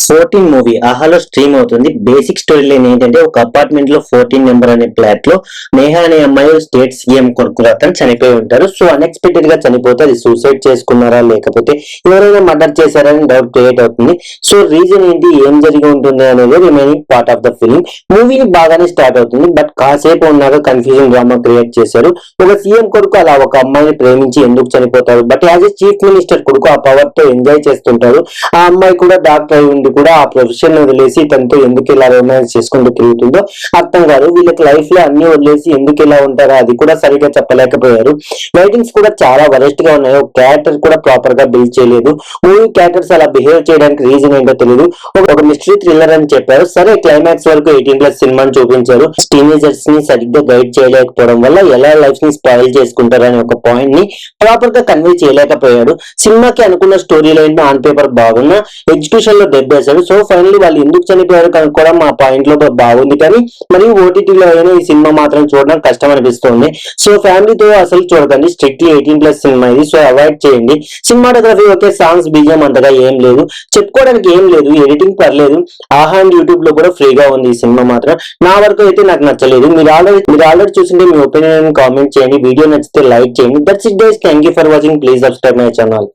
14 movie ఆహాలో stream అవుతుంది. Basic story line ఏంటంటే ఒక అపార్ట్మెంట్ లో 14 నెంబర్ అనే ఫ్లాట్ లో నేహా అనే అమ్మాయి స్టేట్ సీఎం కొడుకు అతను చనిపోయి ఉంటారు. సో అన్ఎక్స్పెక్టెడ్ గా చనిపోతే అది సూసైడ్ చేసుకున్నారా లేకపోతే ఎవరైనా మర్డర్ చేశారని డౌట్ క్రియేట్ అవుతుంది. సో రీజన్ ఏంటి, ఏం జరిగి ఉంటుంది అనేది remaining part of the film. మూవీని బాగానే స్టార్ట్ అవుతుంది, బట్ కాసేపు ఉన్నాక కన్ఫ్యూజన్ డ్రామా క్రియేట్ చేశారు. ఒక సీఎం కొడుకు అలా ఒక అమ్మాయిని ప్రేమించి ఎందుకు చనిపోతారు, but as a chief minister కొడుకు ఆ పవర్ తో ఎంజాయ్ చేస్తుంటారు. ఆ అమ్మాయి కూడా డాక్టర్ అయి ఉండి కూడా ఆ ప్రొఫెషన్ వదిలేసి తనతో ఎందుకు ఇలా రొమాన్స్ చేసుకుంటూ తిరుగుతుందో అర్థం కాదు. వీళ్ళకి లైఫ్ లో అన్ని వదిలేసి ఎందుకు ఇలా ఉంటారో అది కూడా సరిగ్గా చెప్పలేకపోయారు. రైటింగ్స్ కూడా చాలా వరెస్ట్ గా ఉన్నాయి. ఒక క్యారెక్టర్ కూడా ప్రాపర్ గా బిల్డ్ చేయలేదు. మూవీ క్యారెక్టర్స్ అలా బిహేవ్ చేయడానికి రీజన్ ఏంటో తెలియదు. ఒక మిస్టరీ థ్రిల్లర్ అని చెప్పారు, సరే క్లైమాక్స్ వరకు 18+ సినిమాని చూపించారు. టీనేజర్స్ ని సరిగ్గా గైడ్ చేయలేకపోవడం వల్ల ఎలా లైఫ్ ని స్పాయిల్ చేసుకుంటారు అనే ఒక పాయింట్ ని ప్రాపర్ గా కన్వే చేయలేకపోయాడు. సినిమాకి అనుకున్న స్టోరీ లైన్ ఆన్ పేపర్ బాగున్నా ఎగ్జిక్యూషన్ లో దెబ్బేశాడు. సో ఫైనల్లీ వాళ్ళు ఎందుకు చనిపోయారు కనుక్కోవడం మా పాయింట్ లో బాగుంది, కానీ మరియు ఓటీటీలో అయినా ఈ సినిమా మాత్రం చూడడం కష్టం అనిపిస్తుంది. సో ఫ్యామిలీతో అసలు చూడకండి, స్ట్రిక్ట్లీ 18+ సినిమా ఇది, సో అవాయిడ్ చేయండి. సినిమాటోగ్రఫీ ఓకే, సాంగ్స్ బీజిఎం అంతగా ఏం లేదు, చెప్పుకోవడానికి ఏం లేదు, ఎడిటింగ్ పర్లేదు. ఆహా అండ్ యూట్యూబ్ లో కూడా ఫ్రీగా ఉంది. ఈ సినిమా మాత్రం నా వరకు అయితే నాకు నచ్చలేదు. మీరు ఆల్రెడీ చూసింటే మీ ఒపీనియన్ కామెంట్ చేయండి. వీడియో నచ్చితే లైక్ చేయండి. That's it guys, thank you for watching. Please subscribe my channel.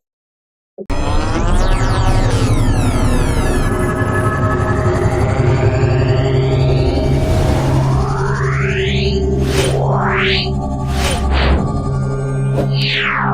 Yeah.